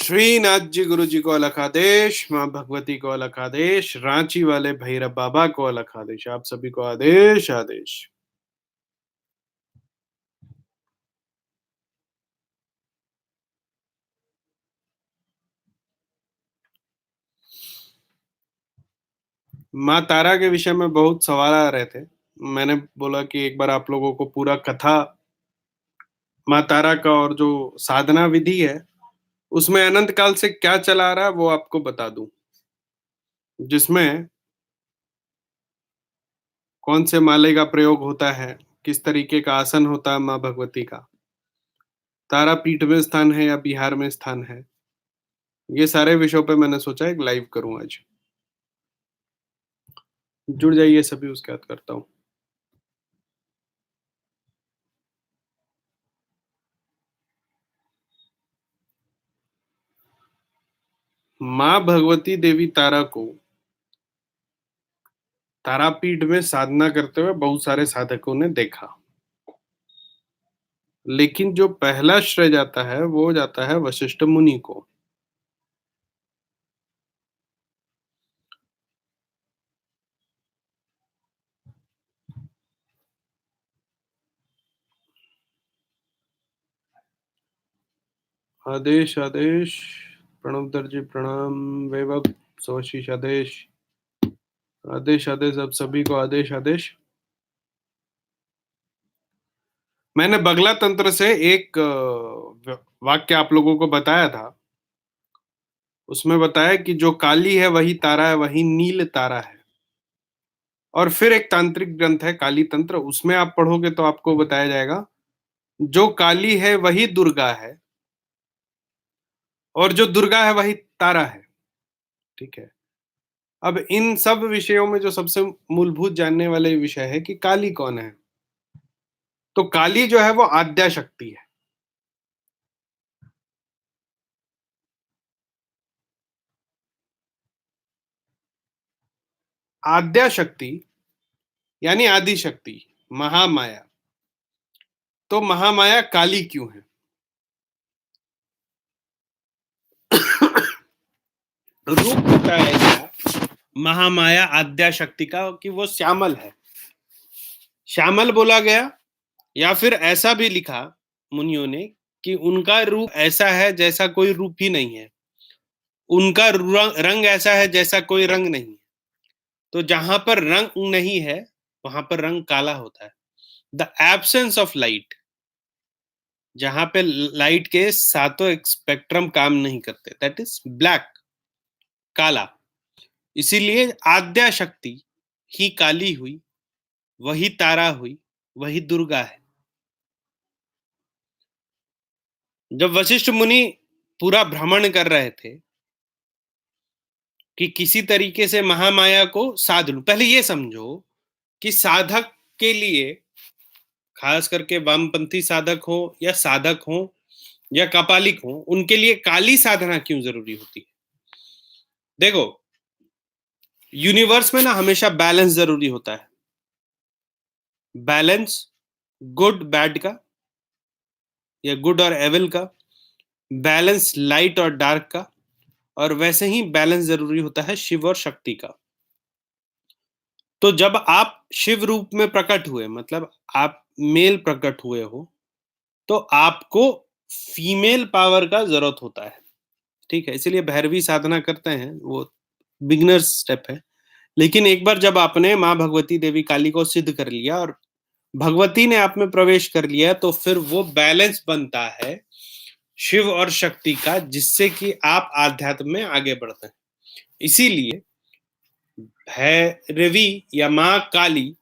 श्रीनाथ जी गुरु जी को अलग आदेश, माँ भगवती को अलग आदेश, रांची वाले भैरव बाबा को अलग आदेश, आप सभी को आदेश आदेश। माँ तारा के विषय में बहुत सवाल आ रहे थे। मैंने बोला कि एक बार आप लोगों को पूरा कथा माँ तारा का और जो साधना विधि है उसमें अनंत काल से क्या चला आ रहा है वो आपको बता दूं, जिसमें कौन से माले का प्रयोग होता है, किस तरीके का आसन होता है माँ भगवती का, तारापीठ में स्थान है या बिहार में स्थान है। ये सारे विषयों पे मैंने सोचा एक लाइव करूं आज। जुड़ जाइए सभी, उसके बाद करता हूँ। माँ भगवती देवी तारा को तारापीठ में साधना करते हुए बहुत सारे साधकों ने देखा, लेकिन जो पहला श्रेय जाता है वो जाता है वशिष्ठ मुनि को। आदेश आदेश। प्रणव दर्जी प्रणाम। वैभव सोशीष आदेश। आदेश आदेश, अब सभी को आदेश आदेश। मैंने बगला तंत्र से एक वाक्य आप लोगों को बताया था। उसमें बताया कि जो काली है वही तारा है, वही नील तारा है। और फिर एक तांत्रिक ग्रंथ है काली तंत्र, उसमें आप पढ़ोगे तो आपको बताया जाएगा जो काली है वही दुर्गा है और जो दुर्गा है वही तारा है। ठीक है। अब इन सब विषयों में जो सबसे मूलभूत जानने वाले विषय है कि काली कौन है। तो काली जो है वो आद्या शक्ति है। आद्या शक्ति यानी आदि शक्ति, महामाया। तो महामाया काली क्यों है? रूप बताया गया महामाया आद्या शक्ति का कि वो श्यामल है। श्यामल बोला गया या फिर ऐसा भी लिखा मुनियों ने कि उनका रूप ऐसा है जैसा कोई रूप ही नहीं है, उनका रंग ऐसा है जैसा कोई रंग नहीं है। तो जहां पर रंग नहीं है वहां पर रंग काला होता है। द एब्सेंस ऑफ लाइट, जहां पे लाइट के सातों स्पेक्ट्रम काम नहीं करते, दैट इज ब्लैक, काला। इसीलिए आद्या शक्ति ही काली हुई, वही तारा हुई, वही दुर्गा है। जब वशिष्ठ मुनि पूरा भ्रमण कर रहे थे कि किसी तरीके से महामाया को साध लूं, पहले ये समझो कि साधक के लिए, खास करके वामपंथी साधक हो या साधक हो या कपालिक हो, उनके लिए काली साधना क्यों जरूरी होती है। देखो, यूनिवर्स में ना हमेशा बैलेंस जरूरी होता है। बैलेंस गुड बैड का या गुड और एविल का, बैलेंस लाइट और डार्क का, और वैसे ही बैलेंस जरूरी होता है शिव और शक्ति का। तो जब आप शिव रूप में प्रकट हुए, मतलब आप मेल प्रकट हुए हो, तो आपको फीमेल पावर का जरूरत होता है। ठीक है, इसीलिए भैरवी साधना करते हैं, वो बिगिनर्स स्टेप है। लेकिन एक बार जब आपने माँ भगवती देवी काली को सिद्ध कर लिया और भगवती ने आप में प्रवेश कर लिया, तो फिर वो बैलेंस बनता है शिव और शक्ति का, जिससे कि आप आध्यात्म में आगे बढ़ते हैं। इसीलिए भैरवी या माँ काली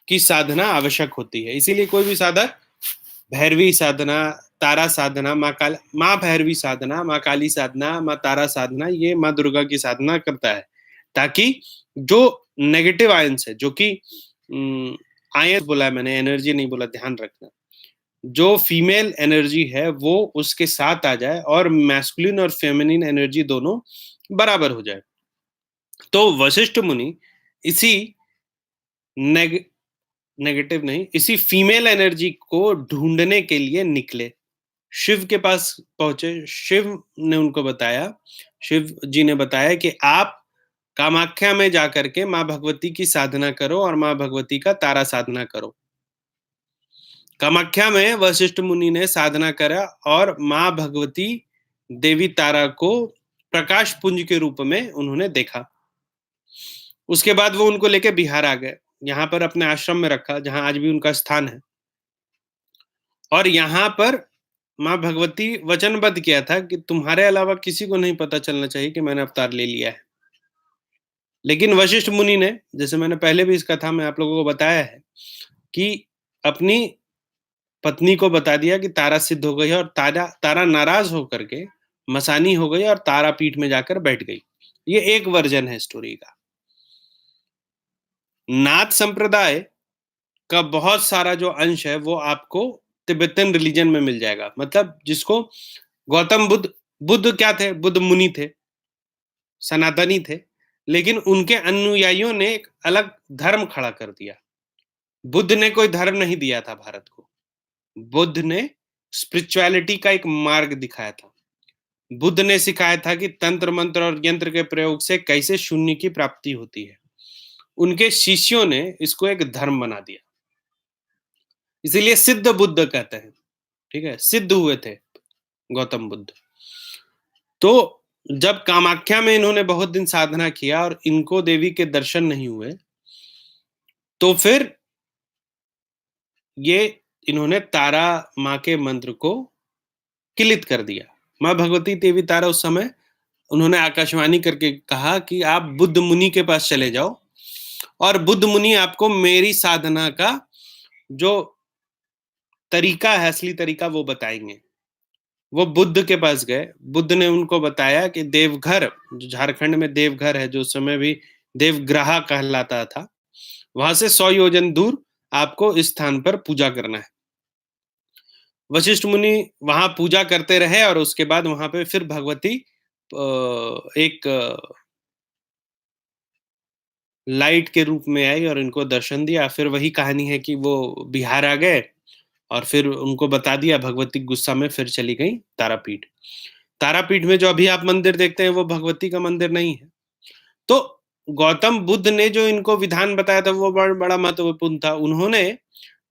की साधना आवश्यक होती है। इसीलिए कोई भी साधक भैरवी साधना, तारा साधना, माँ भैरवी साधना, माँ काली साधना, माँ तारा साधना, ये माँ दुर्गा की साधना करता है, ताकि जो नेगेटिव आयंस है, जो कि आयंस बोला है मैंने, एनर्जी नहीं बोला, ध्यान रखना, जो फीमेल एनर्जी है वो उसके साथ आ जाए और मैस्कुलिन और फेमिनिन एनर्जी दोनों बराबर हो जाए। तो वशिष्ठ मुनि इसी नेगेटिव नहीं, इसी फीमेल एनर्जी को ढूंढने के लिए निकले। शिव के पास पहुंचे। शिव जी ने बताया कि आप कामाख्या में जाकर के माँ भगवती की साधना करो और माँ भगवती का तारा साधना करो। कामाख्या में वशिष्ठ मुनि ने साधना करा और माँ भगवती देवी तारा को प्रकाश पुंज के रूप में उन्होंने देखा। उसके बाद वो उनको लेके बिहार आ गए, यहाँ पर अपने आश्रम में रखा, जहाँ आज भी उनका स्थान है। और यहाँ पर माँ भगवती वचनबद्ध किया था कि तुम्हारे अलावा किसी को नहीं पता चलना चाहिए कि मैंने अवतार ले लिया है। लेकिन वशिष्ठ मुनि ने, जैसे मैंने पहले भी इस कथा में आप लोगों को बताया है, कि अपनी पत्नी को बता दिया कि तारा सिद्ध हो गई है, और तारा नाराज होकर के मसानी हो गई और तारा पीठ में जाकर बैठ गई। ये एक वर्जन है स्टोरी का। नाथ संप्रदाय का बहुत सारा जो अंश है वो आपको तिब्बतन रिलीजन में मिल जाएगा। मतलब जिसको गौतम बुद्ध क्या थे? बुद्ध मुनि थे, सनातनी थे, लेकिन उनके अनुयायियों ने एक अलग धर्म खड़ा कर दिया। बुद्ध ने कोई धर्म नहीं दिया था भारत को। बुद्ध ने स्पिरिचुअलिटी का एक मार्ग दिखाया था। बुद्ध ने सिखाया था कि तंत्र मंत्र और यंत्र के प्रयोग से कैसे शून्य की प्राप्ति होती है। उनके शिष्यों ने इसको एक धर्म बना दिया, इसीलिए सिद्ध बुद्ध कहते हैं। ठीक है, सिद्ध हुए थे गौतम बुद्ध। तो जब कामाख्या में इन्होंने बहुत दिन साधना किया और इनको देवी के दर्शन नहीं हुए, तो फिर ये इन्होंने तारा माँ के मंत्र को किलित कर दिया। माँ भगवती देवी तारा उस समय उन्होंने आकाशवाणी करके कहा कि आप बुद्ध मुनि के पास चले जाओ और बुद्ध मुनि आपको मेरी साधना का जो तरीका है, असली तरीका, वो बताएंगे। वो बुद्ध के पास गए। बुद्ध ने उनको बताया कि देवघर, जो झारखंड में देवघर है, जो उस समय भी देवग्रहा कहलाता था, वहां से 100 योजन दूर आपको इस स्थान पर पूजा करना है। वशिष्ठ मुनि वहां पूजा करते रहे और उसके बाद वहां पे फिर भगवती एक लाइट के रूप में आई और इनको दर्शन दिया। फिर वही कहानी है कि वो बिहार आ गए और फिर उनको बता दिया। भगवती गुस्सा में फिर चली गई तारापीठ। तारापीठ में जो अभी आप मंदिर देखते हैं वो भगवती का मंदिर नहीं है। तो गौतम बुद्ध ने जो इनको विधान बताया था वो बड़ा महत्वपूर्ण था। उन्होंने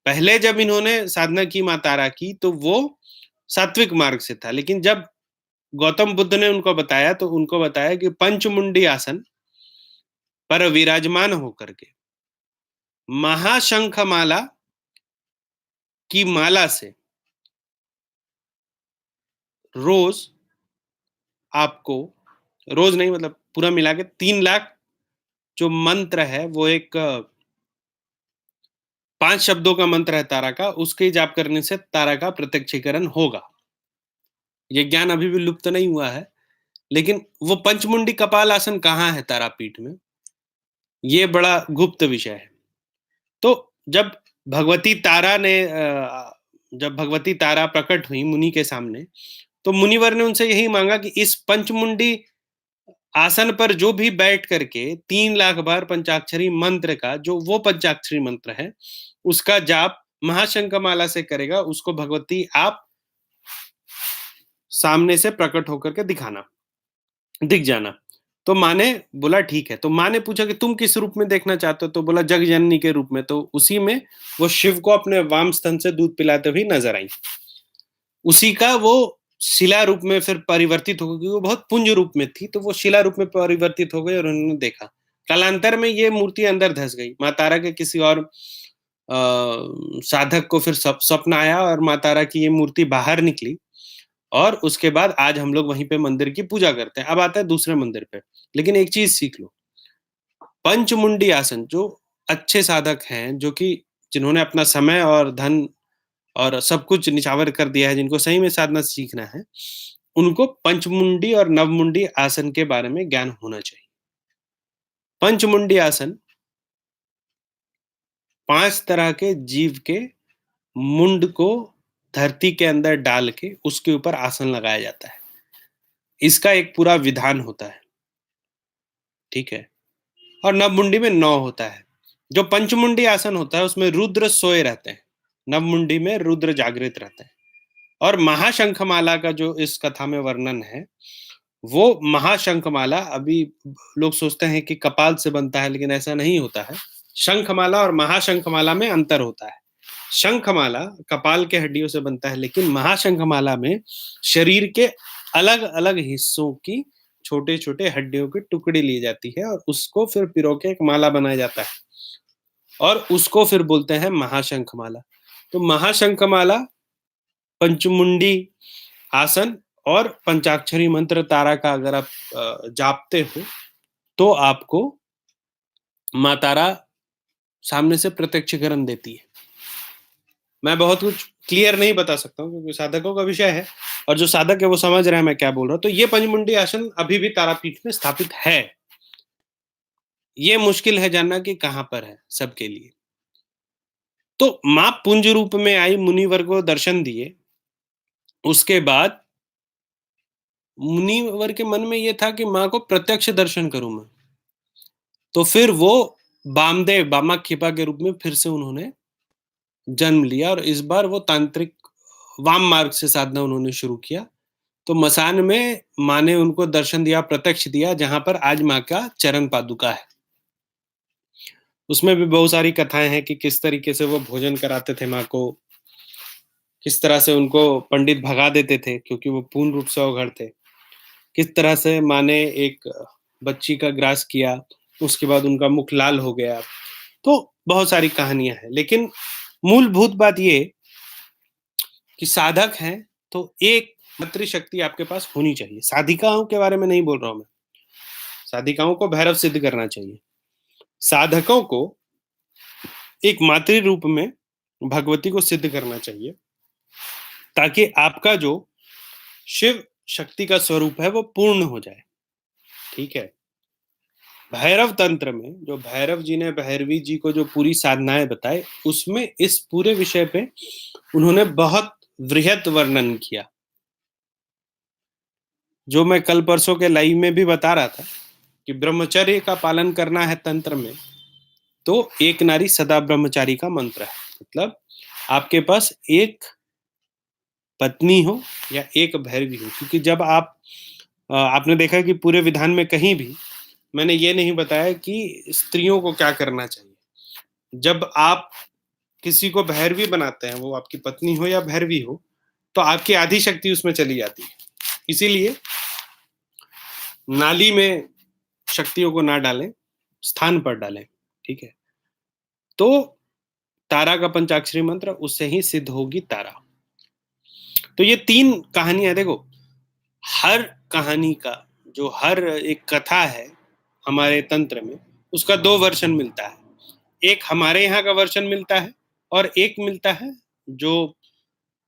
पहले जब इन्होंने साधना की माँ तारा की, तो वो सात्विक मार्ग से था, लेकिन जब गौतम बुद्ध ने उनको बताया तो उनको बताया कि पंचमुंडी आसन पर विराजमान होकर के महाशंख माला की माला से रोज आपको, रोज नहीं मतलब पूरा मिला के 3 लाख जो मंत्र है, वो एक 5 शब्दों का मंत्र है तारा का, उसके जाप करने से तारा का प्रत्यक्षीकरण होगा। ये ज्ञान अभी भी लुप्त नहीं हुआ है, लेकिन वो पंचमुंडी कपाल आसन कहाँ है तारापीठ में, ये बड़ा गुप्त विषय है। तो जब भगवती तारा ने जब भगवती तारा प्रकट हुई मुनि के सामने, तो मुनिवर ने उनसे यही मांगा कि इस पंचमुंडी आसन पर जो भी बैठ करके 3 लाख बार पंचाक्षरी मंत्र का, जो वो पंचाक्षरी मंत्र है, उसका जाप महाशंखमाला से करेगा, उसको भगवती आप सामने से प्रकट होकर के दिख जाना। तो माँ ने बोला ठीक है। तो माँ ने पूछा कि तुम किस रूप में देखना चाहते हो? तो बोला जग जननी के रूप में। तो उसी में वो शिव को अपने वाम स्तन से दूध पिलाते हुए नजर आई। उसी का वो शिला रूप में फिर परिवर्तित हो गई। वो बहुत पुंज रूप में थी, तो वो शिला रूप में परिवर्तित हो गई और उन्होंने देखा। कालांतर में ये मूर्ति अंदर धस गई। माँ तारा के किसी और साधक को फिर स्वप्न आया और माँ तारा की ये मूर्ति बाहर निकली, और उसके बाद आज हम लोग वहीं पे मंदिर की पूजा करते हैं। अब आता है दूसरे मंदिर पे। लेकिन एक चीज सीख लो, पंचमुंडी आसन जो अच्छे साधक हैं, जो कि जिन्होंने अपना समय और धन और सब कुछ निछावर कर दिया है, जिनको सही में साधना सीखना है, उनको पंचमुंडी और नवमुंडी आसन के बारे में ज्ञान होना चाहिए। पंचमुंडी आसन 5 तरह के जीव के मुंड को धरती के अंदर डाल के उसके ऊपर आसन लगाया जाता है। इसका एक पूरा विधान होता है, ठीक है। और नवमुंडी में 9 होता है। जो पंचमुंडी आसन होता है उसमें रुद्र सोए रहते हैं, नवमुंडी में रुद्र जागृत रहते हैं। और महाशंखमाला का जो इस कथा में वर्णन है, वो महाशंखमाला अभी लोग सोचते हैं कि कपाल से बनता है, लेकिन ऐसा नहीं होता है। शंखमाला और महाशंखमाला में अंतर होता है। शंखमाला कपाल के हड्डियों से बनता है, लेकिन महाशंखमाला में शरीर के अलग-अलग हिस्सों की छोटे-छोटे हड्डियों की टुकड़ी ली जाती है और उसको फिर पिरो के एक माला बनाया जाता है और उसको फिर बोलते हैं महाशंखमाला। तो महाशंखमाला, पंचमुंडी आसन और पंचाक्षरी मंत्र तारा का अगर आप जापते हो, तो आपको माँ तारा सामने से प्रत्यक्षीकरण देती है। मैं बहुत कुछ क्लियर नहीं बता सकता हूँ क्योंकि साधकों का विषय है और जो साधक है वो समझ रहे हैं मैं क्या बोल रहा हूँ। तो ये पंचमुंडी आसन अभी भी तारापीठ में स्थापित है। ये मुश्किल है जानना कि कहाँ पर है सबके लिए। तो माँ पुंज रूप में आई, मुनिवर को दर्शन दिए। उसके बाद मुनिवर के मन में ये था कि माँ को प्रत्यक्ष दर्शन करूं मैं। तो फिर वो बामदेव, बामाख्यपा के रूप में फिर से उन्होंने जन्म लिया और इस बार वो तांत्रिक वाम मार्ग से साधना उन्होंने शुरू किया। तो मसान में माँ ने उनको दर्शन दिया, प्रत्यक्ष दिया, जहां पर आज माँ का चरण पादुका है। उसमें भी बहुत सारी कथाएं हैं कि किस तरीके से वो भोजन कराते थे माँ को, किस तरह से उनको पंडित भगा देते थे क्योंकि वो पूर्ण रूप से अवघड़ थे, किस तरह से माँ ने एक बच्ची का ग्रास किया, उसके बाद उनका मुख लाल हो गया। तो बहुत सारी कहानियां हैं, लेकिन मूलभूत बात ये कि साधक हैं तो एक मातृशक्ति आपके पास होनी चाहिए। साधिकाओं के बारे में नहीं बोल रहा हूं मैं, साधिकाओं को भैरव सिद्ध करना चाहिए। साधकों को एक मातृ रूप में भगवती को सिद्ध करना चाहिए, ताकि आपका जो शिव शक्ति का स्वरूप है वो पूर्ण हो जाए। ठीक है। भैरव तंत्र में जो भैरव जी ने भैरवी जी को जो पूरी साधनाएं बताए, उसमें इस पूरे विषय पे उन्होंने बहुत वृहत वर्णन किया, जो मैं कल परसों के लाइव में भी बता रहा था कि ब्रह्मचर्य का पालन करना है तंत्र में, तो एक नारी सदा ब्रह्मचारी का मंत्र है। मतलब आपके पास एक पत्नी हो या एक भैरवी हो, क्योंकि जब आपने देखा कि पूरे विधान में कहीं भी मैंने ये नहीं बताया कि स्त्रियों को क्या करना चाहिए। जब आप किसी को भैरवी बनाते हैं, वो आपकी पत्नी हो या भैरवी हो, तो आपकी आधी शक्ति उसमें चली जाती है। इसीलिए नाली में शक्तियों को ना डालें, स्थान पर डालें। ठीक है। तो तारा का पंचाक्षरी मंत्र, उससे ही सिद्ध होगी तारा। तो ये 3 कहानियां देखो, हर कहानी का जो हर एक कथा है हमारे तंत्र में, उसका 2 वर्जन मिलता है। एक हमारे यहाँ का वर्जन मिलता है और एक मिलता है जो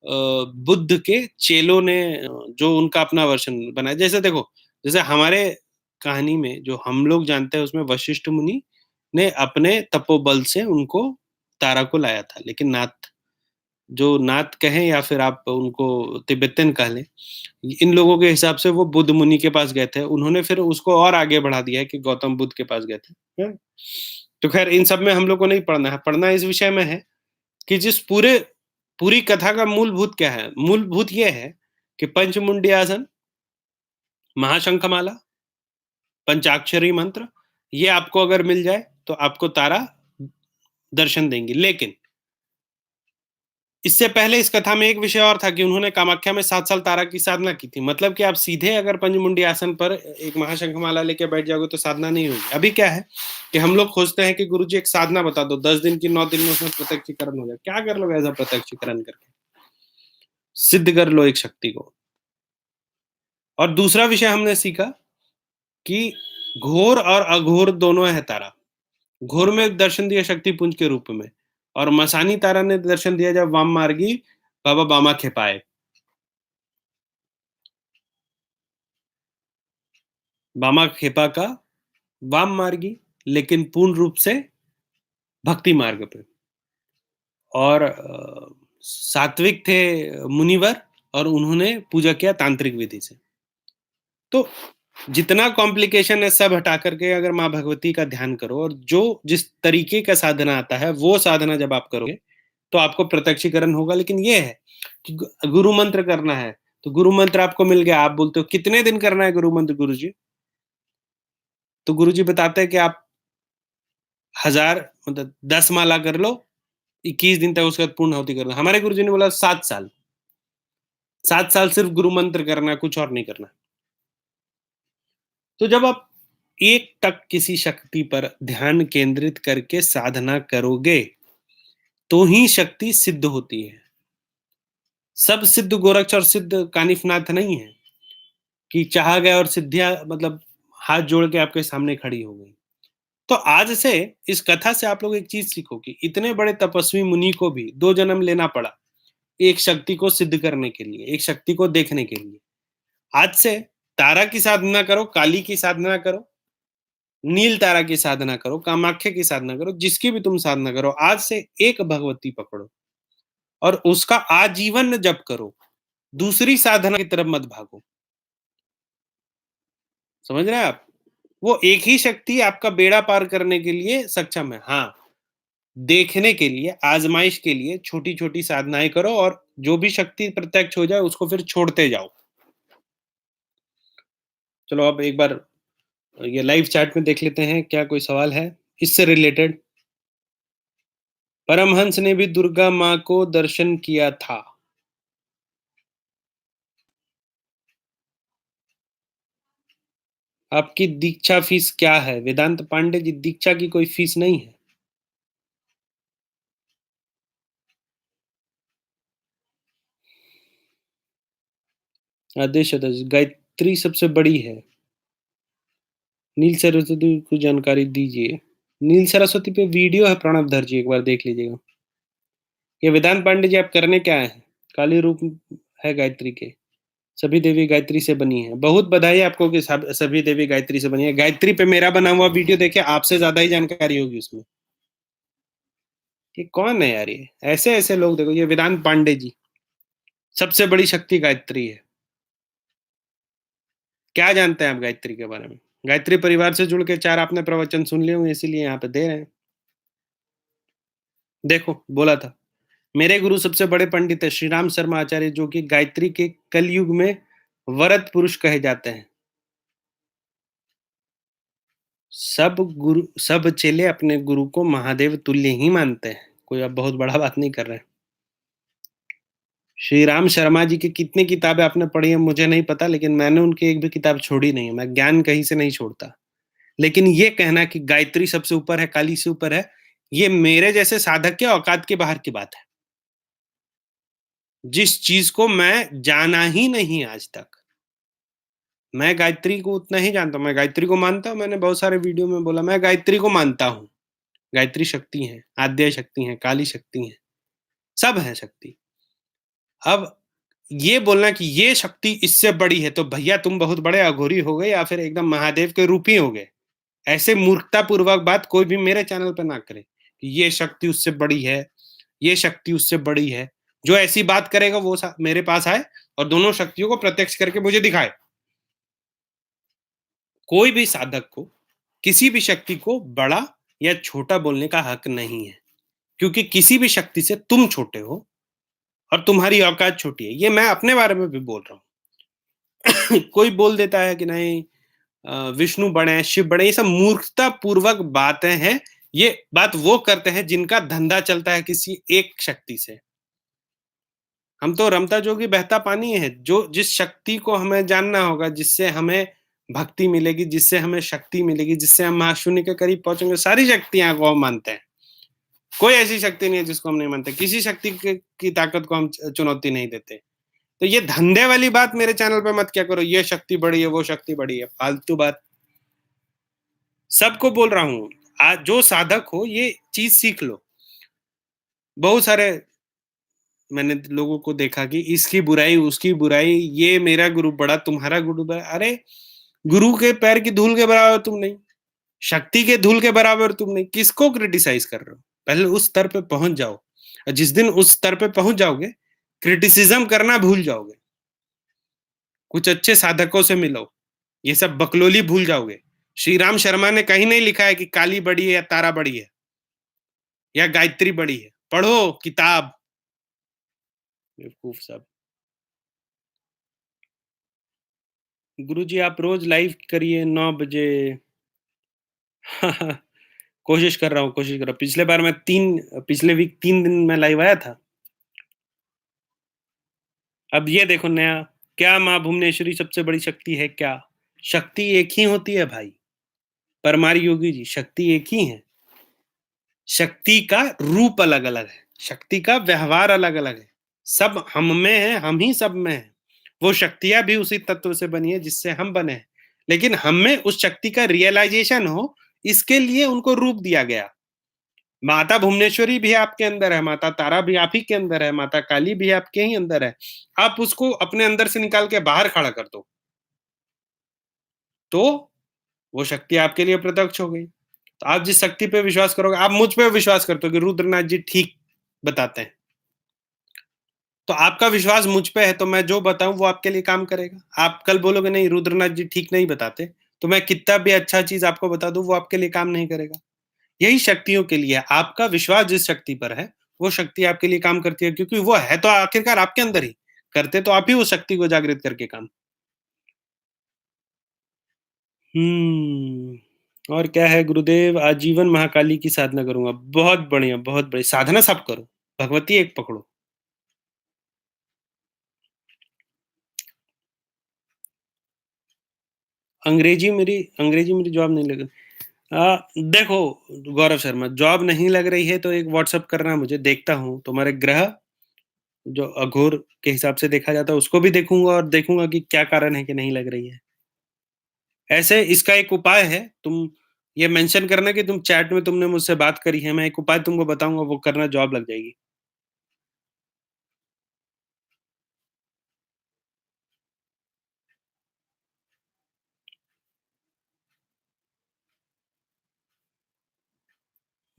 बुद्ध के चेलों ने जो उनका अपना वर्जन बनाया। जैसे देखो, जैसे हमारे कहानी में जो हम लोग जानते हैं उसमें वशिष्ठ मुनि ने अपने तपोबल से उनको तारा को लाया था, लेकिन नाथ कहें या फिर आप उनको तिब्बतन कह लें, इन लोगों के हिसाब से वो बुद्ध मुनि के पास गए थे। उन्होंने फिर उसको और आगे बढ़ा दिया है कि गौतम बुद्ध के पास गए थे। तो खैर इन सब में हम लोग को नहीं पढ़ना है, पढ़ना इस विषय में है कि पूरी कथा का मूलभूत क्या है। मूलभूत ये है कि पंचमुंडी आसन, महाशंखमाला, पंचाक्षरी मंत्र, ये आपको अगर मिल जाए तो आपको तारा दर्शन देंगी। लेकिन इससे पहले इस कथा में एक विषय और था कि उन्होंने कामाख्या में 7 साल तारा की साधना की थी। मतलब कि आप सीधे अगर पंचमुंडी आसन पर एक महाशंखमाला लेके बैठ जाओगे तो साधना नहीं होगी। अभी क्या है कि हम लोग खोजते हैं कि गुरुजी एक साधना बता दो, 10 दिन की, 9 दिन में उसमें प्रत्यक्षीकरण हो जाए। क्या कर लो ऐसा प्रत्यक्षीकरण करके? सिद्ध कर लो एक शक्ति को। और दूसरा विषय हमने सीखा कि घोर और अघोर दोनों है तारा। घोर में दर्शन दिया शक्ति पुंज के रूप में, और मसानी तारा ने दर्शन दिया जब वाम मार्गी बाबा बामा खेपाए। बामा खेपा का वाम मार्गी, लेकिन पूर्ण रूप से भक्ति मार्ग पे। और सात्विक थे मुनिवर और उन्होंने पूजा किया तांत्रिक विधि से। तो जितना कॉम्प्लिकेशन है सब हटा करके अगर माँ भगवती का ध्यान करो और जो जिस तरीके का साधना आता है वो साधना जब आप करोगे तो आपको प्रत्यक्षीकरण होगा। लेकिन ये है कि गुरु मंत्र करना है, तो गुरु मंत्र आपको मिल गया, आप बोलते हो कितने दिन करना है गुरु मंत्र गुरुजी? तो गुरुजी बताते हैं कि आप 1000 मतलब 10 माला कर लो, 21 दिन तक उसके बाद पूर्णाहुति करना। हमारे गुरुजी ने बोला 7 साल। 7 साल सिर्फ गुरु मंत्र करना है, कुछ और नहीं करना। तो जब आप एक टक किसी शक्ति पर ध्यान केंद्रित करके साधना करोगे, तो ही शक्ति सिद्ध होती है। सब सिद्ध गोरक्ष और सिद्ध कानिफनाथ नहीं है कि चाहा गया और सिद्धियां मतलब हाथ जोड़ के आपके सामने खड़ी हो गई। तो आज से इस कथा से आप लोग एक चीज सीखो कि इतने बड़े तपस्वी मुनि को भी 2 जन्म लेना पड़ा एक शक्ति को सिद्ध करने के लिए, एक शक्ति को देखने के लिए। आज से तारा की साधना करो, काली की साधना करो, नील तारा की साधना करो, कामाख्या की साधना करो, जिसकी भी तुम साधना करो, आज से एक भगवती पकड़ो और उसका आजीवन जप करो। दूसरी साधना की तरफ मत भागो। समझ रहे हैं आप? वो एक ही शक्ति आपका बेड़ा पार करने के लिए सक्षम है। हाँ, देखने के लिए, आजमाइश के लिए छोटी-छोटी साधनाएँ करो और जो भी शक्ति प्रत्यक्ष हो जाए उसको फिर छोड़ते जाओ। चलो अब एक बार ये लाइव चैट में देख लेते हैं, क्या कोई सवाल है इससे रिलेटेड? परमहंस ने भी दुर्गा माँ को दर्शन किया था। आपकी दीक्षा फीस क्या है? वेदांत पांडे जी, दीक्षा की कोई फीस नहीं है। आदेश आदेश गायत्री सबसे बड़ी है। नील सरस्वती को जानकारी दीजिए। नील सरस्वती पे वीडियो है, प्रणव धर जी, एक बार देख लीजिएगा। ये वेदांत पांडे जी, आप करने क्या आए हैं? काली रूप है गायत्री के, सभी देवी गायत्री से बनी है। बहुत बधाई आपको कि सभी देवी गायत्री से बनी है। गायत्री पे मेरा बना हुआ वीडियो देखिए, आपसे ज्यादा ही जानकारी होगी उसमें। ये कौन है यार? ये ऐसे ऐसे लोग, देखो ये वेदांत पांडे जी, सबसे बड़ी शक्ति गायत्री है। क्या जानते हैं आप गायत्री के बारे में? गायत्री परिवार से जुड़ के 4 आपने प्रवचन सुन लिए होंगे, इसीलिए यहाँ पे दे रहे हैं। देखो बोला था, मेरे गुरु सबसे बड़े पंडित है श्री राम शर्मा आचार्य, जो कि गायत्री के कलयुग में वरद पुरुष कहे जाते हैं। सब चेले अपने गुरु को महादेव तुल्य ही मानते हैं। कोई अब बहुत बड़ा बात नहीं कर रहे हैं। श्री राम शर्मा जी की कितनी किताबें आपने पढ़ी है मुझे नहीं पता, लेकिन मैंने उनकी एक भी किताब छोड़ी नहीं है। मैं ज्ञान कहीं से नहीं छोड़ता। लेकिन ये कहना कि गायत्री सबसे ऊपर है, काली से ऊपर है, ये मेरे जैसे साधक के औकात के बाहर की बात है। जिस चीज को मैं जाना ही नहीं आज तक, मैं गायत्री को उतना ही जानता हूँ। मैं गायत्री को मानता हूँ, मैंने बहुत सारे वीडियो में बोला मैं गायत्री को मानता हूँ। गायत्री शक्ति है, आद्य शक्ति है, काली शक्ति है, सब है शक्ति। अब ये बोलना कि ये शक्ति इससे बड़ी है, तो भैया तुम बहुत बड़े अघोरी हो गए या फिर एकदम महादेव के रूप ही हो गए। ऐसे मूर्खता पूर्वक बात कोई भी मेरे चैनल पे ना करे कि ये शक्ति उससे बड़ी है, ये शक्ति उससे बड़ी है। जो ऐसी बात करेगा वो मेरे पास आए और दोनों शक्तियों को प्रत्यक्ष करके मुझे दिखाए। कोई भी साधक को किसी भी शक्ति को बड़ा या छोटा बोलने का हक नहीं है, क्योंकि किसी भी शक्ति से तुम छोटे हो और तुम्हारी औकात छोटी है। ये मैं अपने बारे में भी बोल रहा हूँ। कोई बोल देता है कि नहीं विष्णु बड़े हैं, शिव बड़े, ये सब मूर्खता पूर्वक बातें हैं। ये बात वो करते हैं जिनका धंधा चलता है किसी एक शक्ति से। हम तो रमता जोगी बहता पानी है। जो जिस शक्ति को हमें जानना होगा, जिससे हमें भक्ति मिलेगी, जिससे हमें शक्ति मिलेगी, जिससे हम महाशून्य के करीब पहुंचेंगे, सारी शक्तियां को हम मानते हैं। कोई ऐसी शक्ति नहीं है जिसको हम नहीं मानते। किसी शक्ति की ताकत को हम चुनौती नहीं देते। तो ये धंधे वाली बात मेरे चैनल पे मत क्या करो, ये शक्ति बड़ी है, वो शक्ति बड़ी है, फालतू बात। सबको बोल रहा हूं, आज जो साधक हो ये चीज सीख लो। बहुत सारे मैंने लोगों को देखा कि इसकी बुराई, उसकी बुराई, ये मेरा गुरु बड़ा, तुम्हारा गुरु बड़ा। अरे गुरु के पैर की धूल के बराबर तुम नहीं, शक्ति के धूल के बराबर तुम नहीं, किसको क्रिटिसाइज कर रहे हो? पहले उस स्तर पे पहुंच जाओ, और जिस दिन उस स्तर पे पहुंच जाओगे क्रिटिसिज्म करना भूल जाओगे। कुछ अच्छे साधकों से मिलो, ये सब बकलोली भूल जाओगे। श्री राम शर्मा ने कहीं नहीं लिखा है कि काली बड़ी है या तारा बड़ी है या गायत्री बड़ी है। पढ़ो किताब। बेवकूफ साहब। गुरुजी आप रोज लाइव करिए 9 बजे। कोशिश कर रहा हूँ, कोशिश कर रहा हूँ। पिछले वीक 3 दिन मैं लाइव आया था। अब ये देखो नया, क्या माँ भुवनेश्वरी सबसे बड़ी शक्ति है क्या? शक्ति एक ही होती है भाई। परमारी योगी जी, शक्ति एक ही है। शक्ति का रूप अलग अलग है, शक्ति का व्यवहार अलग अलग है। सब हम में है, हम ही सब में है। वो शक्तियां भी उसी तत्व से बनी है जिससे हम बने हैं, लेकिन हम में उस शक्ति का रियलाइजेशन हो, इसके लिए उनको रूप दिया गया। माता भुवनेश्वरी भी आपके अंदर है, माता तारा भी आप ही के अंदर है, माता काली भी आपके ही अंदर है। आप उसको अपने अंदर से निकाल के बाहर खड़ा कर दो, तो वो शक्ति आपके लिए प्रत्यक्ष हो गई। तो आप जिस शक्ति पे विश्वास करोगे, आप मुझ पे विश्वास करते हो कि रुद्रनाथ जी ठीक बताते हैं, तो आपका विश्वास मुझ पे है, तो मैं जो बताऊं वो आपके लिए काम करेगा। आप कल बोलोगे नहीं रुद्रनाथ जी ठीक नहीं बताते, तो मैं कितना भी अच्छा चीज आपको बता दूं वो आपके लिए काम नहीं करेगा। यही शक्तियों के लिए है। आपका विश्वास जिस शक्ति पर है, वो शक्ति आपके लिए काम करती है, क्योंकि वो है तो आखिरकार आपके अंदर ही। करते तो आप ही उस शक्ति को जागृत करके काम। और क्या है गुरुदेव? आजीवन महाकाली की साधना करूंगा। बहुत बढ़िया, बहुत बढ़िया। साधना सब करो, भगवती एक पकड़ो। अंग्रेजी मेरी जॉब नहीं लग। देखो गौरव शर्मा, जॉब नहीं लग रही है तो एक व्हाट्सअप करना, मुझे देखता हूँ तुम्हारे ग्रह जो अघोर के हिसाब से देखा जाता है उसको भी देखूंगा, और देखूंगा कि क्या कारण है कि नहीं लग रही है। ऐसे इसका एक उपाय है, तुम ये मेंशन करना कि तुम चैट में तुमने मुझसे बात करी है, मैं एक उपाय तुमको बताऊंगा, वो करना, जॉब लग जाएगी।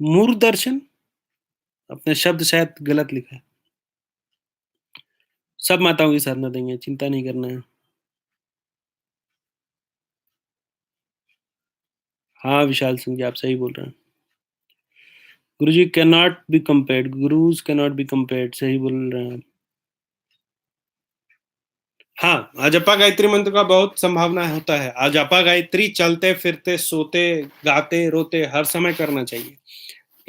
मूर्ख दर्शन, अपने शब्द शायद गलत लिखा है। सब माताओं की साधना देंगे, चिंता नहीं करना है। हाँ विशाल सिंह जी, आप सही बोल रहे हैं। Guru ji cannot be compared, gurus cannot be compared, सही बोल रहे हैं आप। हाँ, अजपा गायत्री मंत्र का बहुत संभावना होता है। अजपा गायत्री चलते फिरते सोते गाते रोते हर समय करना चाहिए।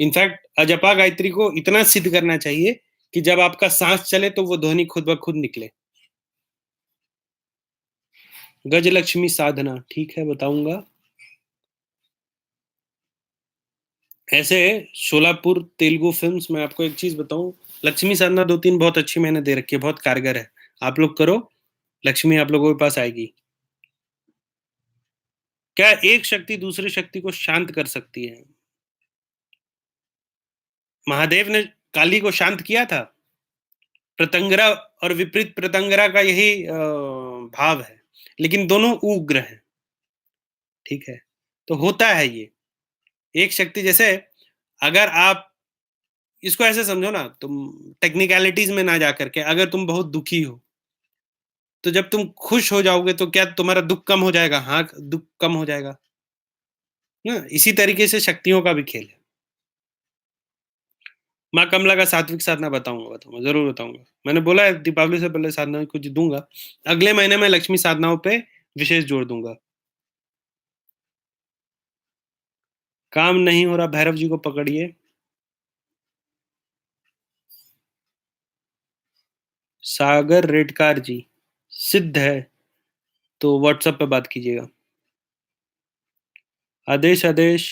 इनफैक्ट अजपा गायत्री को इतना सिद्ध करना चाहिए कि जब आपका सांस चले तो वो ध्वनि खुद ब खुद निकले। गजलक्ष्मी साधना, ठीक है बताऊंगा। ऐसे शोलापुर तेलुगु फिल्म्स में आपको एक चीज बताऊं, लक्ष्मी साधना 2-3 बहुत अच्छी मैंने दे रखी है, बहुत कारगर है। आप लोग करो, लक्ष्मी आप लोगों के पास आएगी। क्या एक शक्ति दूसरी शक्ति को शांत कर सकती है? महादेव ने काली को शांत किया था। प्रतंगरा और विपरीत प्रतंगरा का यही भाव है, लेकिन दोनों उग्र हैं। ठीक है, तो होता है ये एक शक्ति। जैसे अगर आप इसको ऐसे समझो ना, तुम टेक्निकलिटीज में ना जा करके, अगर तुम बहुत दुखी हो, तो जब तुम खुश हो जाओगे तो क्या तुम्हारा दुख कम हो जाएगा? हाँ, दुख कम हो जाएगा ना। इसी तरीके से शक्तियों का भी खेल है। माँ कमला का सात्विक साधना बताऊंगा, बताऊंगा, जरूर बताऊंगा। मैंने बोला है दीपावली से पहले साधना कुछ दूंगा। अगले महीने में लक्ष्मी साधनाओं पे विशेष जोर दूंगा। काम नहीं हो रहा, भैरव जी को पकड़िए। सागर रेडकार जी, सिद्ध है तो व्हाट्सएप पे बात कीजिएगा। आदेश आदेश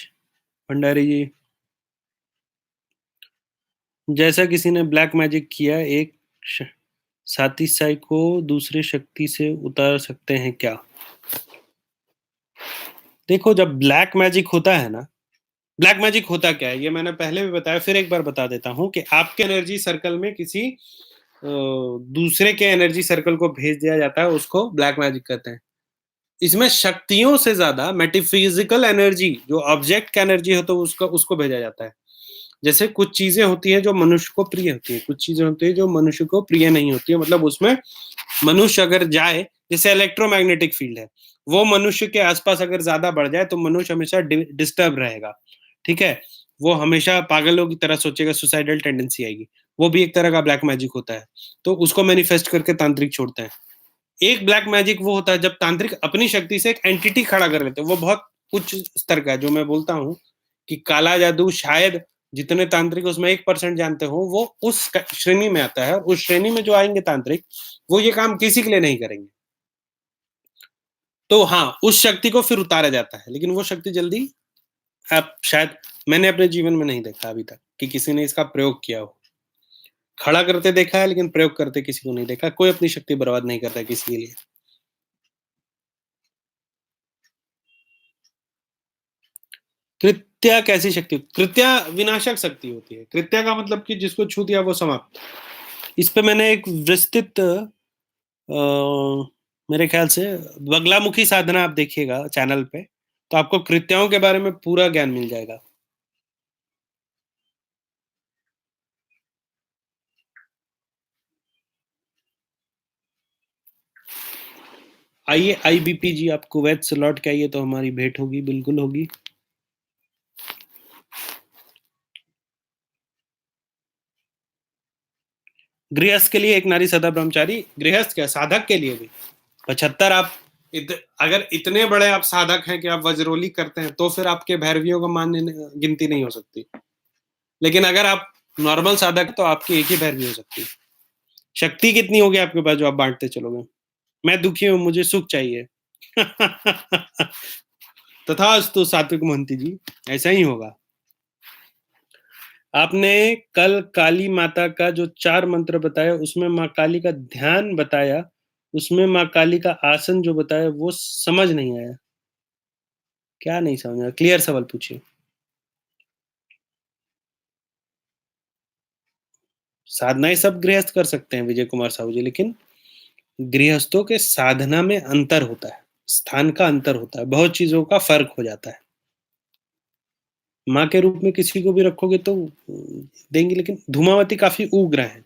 भंडारी जी, जैसा किसी ने ब्लैक मैजिक किया, एक श- साथी साई को दूसरे शक्ति से उतार सकते हैं क्या? देखो जब ब्लैक मैजिक होता है ना, ब्लैक मैजिक होता क्या है ये मैंने पहले भी बताया, फिर एक बार बता देता हूँ कि आपके एनर्जी सर्कल में किसी दूसरे के एनर्जी सर्कल को भेज दिया जाता है, उसको ब्लैक मैजिक कहते हैं। इसमें शक्तियों से ज्यादा मेटाफिजिकल एनर्जी, जो ऑब्जेक्ट का एनर्जी हो, तो उसको उसको भेजा जाता है। जैसे कुछ चीजें होती हैं जो मनुष्य को प्रिय होती है, कुछ चीजें होती है जो मनुष्य को प्रिय नहीं होती है। मतलब उसमें मनुष्य अगर जाए, जैसे इलेक्ट्रोमैग्नेटिक फील्ड है, वो मनुष्य के आसपास अगर ज्यादा बढ़ जाए तो मनुष्य हमेशा डिस्टर्ब रहेगा। ठीक है, वो हमेशा पागलों की तरह सोचेगा, सुसाइडल टेंडेंसी आएगी। वो भी एक तरह का ब्लैक मैजिक होता है। तो उसको मैनिफेस्ट करके तांत्रिक छोड़ते हैं। एक ब्लैक मैजिक वो होता है जब तांत्रिक अपनी शक्ति से एक एंटिटी खड़ा कर लेते हैं। वो बहुत उच्च स्तर का है, जो मैं बोलता हूँ कि काला जादू शायद जितने तांत्रिक उसमें 1% जानते हो, वो उस श्रेणी में आता है। और उस श्रेणी में जो आएंगे तांत्रिक, वो ये काम किसी के लिए नहीं करेंगे। तो हाँ, उस शक्ति को फिर उतारा जाता है, लेकिन वो शक्ति जल्दी आप शायद, मैंने अपने जीवन में नहीं देखा अभी तक कि किसी ने इसका प्रयोग किया हो। खड़ा करते देखा है, लेकिन प्रयोग करते किसी को नहीं देखा। कोई अपनी शक्ति बर्बाद नहीं करता है किसी के लिए। कृत्या कैसी शक्ति? कृत्या विनाशक शक्ति होती है। कृत्या का मतलब कि जिसको छू दिया वो समाप्त। इस पे मैंने एक विस्तृत मेरे ख्याल से बगलामुखी साधना आप देखिएगा चैनल पे, तो आपको कृत्याओं के बारे में पूरा ज्ञान मिल जाएगा। आइए आईबीपी जी, आप कुवैत से लौट के आइए तो हमारी भेंट होगी, बिल्कुल होगी। गृहस्थ के लिए एक नारी सदा ब्रह्मचारी, गृहस्थ क्या साधक के लिए भी 75। आप अगर इतने बड़े आप साधक हैं कि आप वज्रोली करते हैं, तो फिर आपके भैरवियों का मान गिनती नहीं हो सकती। लेकिन अगर आप नॉर्मल साधक हैं, तो आपकी एक ही भैरवी हो सकती है। शक्ति कितनी होगी आपके पास जो आप बांटते चलोगे? मैं दुखी हूं, मुझे सुख चाहिए। तथास्तु सात्विक महंती जी, ऐसा ही होगा। आपने कल काली माता का जो 4 मंत्र बताया, उसमें माँ काली का ध्यान बताया, उसमें माँ काली का आसन जो बताया, वो समझ नहीं आया। क्या नहीं समझ आया? क्लियर सवाल पूछिए। साधनाएं सब गृहस्थ कर सकते हैं विजय कुमार साहू जी, लेकिन गृहस्थों के साधना में अंतर होता है, स्थान का अंतर होता है, बहुत चीजों का फर्क हो जाता है। माँ के रूप में किसी को भी रखोगे तो देंगी, लेकिन धूमावती काफी उग्र है।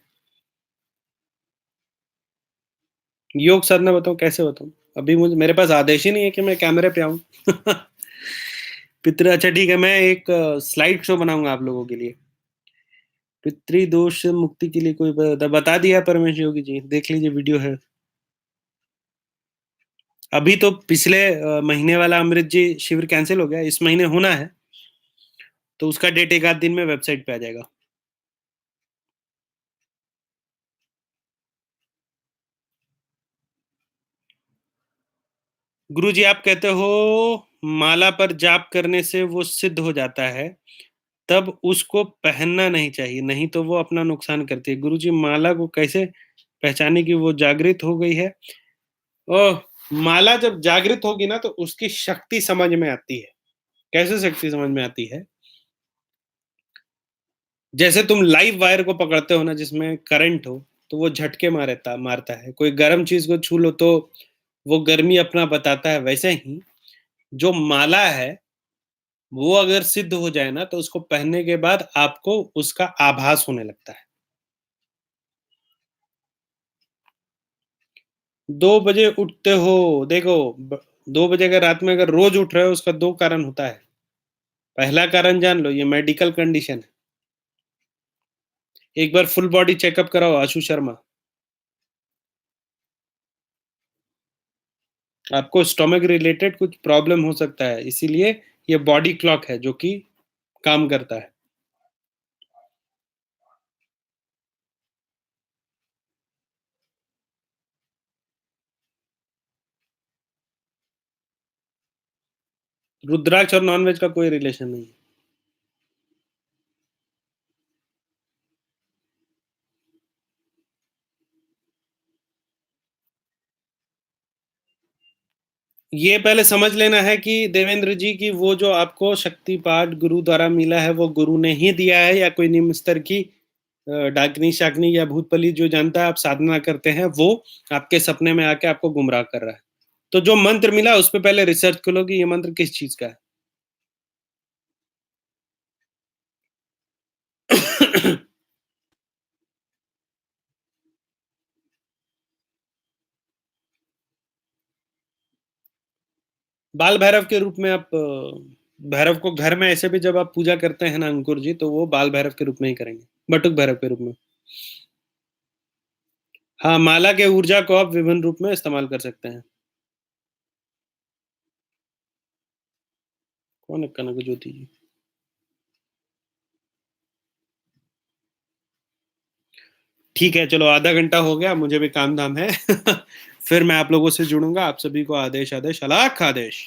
योग साधना बताऊं, कैसे बताऊं? अभी मुझे, मेरे पास आदेश ही नहीं है कि मैं कैमरे पे आऊं। पितृ, अच्छा ठीक है, मैं एक स्लाइड शो बनाऊंगा आप लोगों के लिए। पितृदोष से मुक्ति के लिए कोई बता दिया परमेश योगी जी, देख लीजिए, वीडियो है। अभी तो पिछले महीने वाला अमृत जी शिविर कैंसिल हो गया, इस महीने होना है, तो उसका डेट एक आध दिन में वेबसाइट पे आ जाएगा। गुरु जी, आप कहते हो माला पर जाप करने से वो सिद्ध हो जाता है, तब उसको पहनना नहीं चाहिए, नहीं तो वो अपना नुकसान करती है। गुरु जी, माला को कैसे पहचाने कि वो जागृत हो गई है? ओह, माला जब जागृत होगी ना, तो उसकी शक्ति समझ में आती है। कैसे शक्ति समझ में आती है? जैसे तुम लाइव वायर को पकड़ते हो ना, जिसमें करंट हो, तो वो झटके मारता मारता है। कोई गर्म चीज को छू लो तो वो गर्मी अपना बताता है। वैसे ही जो माला है, वो अगर सिद्ध हो जाए ना, तो उसको पहनने के बाद आपको उसका आभास होने लगता है। 2 बजे उठते हो, देखो, 2 बजे अगर रात में अगर रोज उठ रहे हो, उसका 2 कारण होता है। पहला कारण जान लो, ये मेडिकल कंडीशन है। एक बार फुल बॉडी चेकअप कराओ आशु शर्मा। आपको स्टोमक रिलेटेड कुछ प्रॉब्लम हो सकता है, इसीलिए ये बॉडी क्लॉक है जो कि काम करता है। रुद्राक्ष और नॉनवेज का कोई रिलेशन नहीं है। ये पहले समझ लेना है कि देवेंद्र जी की वो जो आपको शक्ति पाठ गुरु द्वारा मिला है, वो गुरु ने ही दिया है, या कोई निम्न स्तर की डाकनी शाकनी या भूतपली जो जानता है आप साधना करते हैं, वो आपके सपने में आके आपको गुमराह कर रहा है। तो जो मंत्र मिला उस पर पहले रिसर्च करो कि ये मंत्र किस चीज का है। बाल भैरव के रूप में आप भैरव को घर में ऐसे भी जब आप पूजा करते हैं ना अंकुर जी, तो वो बाल भैरव के रूप में ही करेंगे, बटुक भैरव के रूप में। हाँ, माला के ऊर्जा को आप विभिन्न रूप में इस्तेमाल कर सकते हैं। कौन है कनक ज्योति जी? ठीक है, चलो आधा घंटा हो गया, मुझे भी काम-धाम है। फिर मैं आप लोगों से जुड़ूँगा, आप सभी को आदेश, आदेश, अलग आदेश।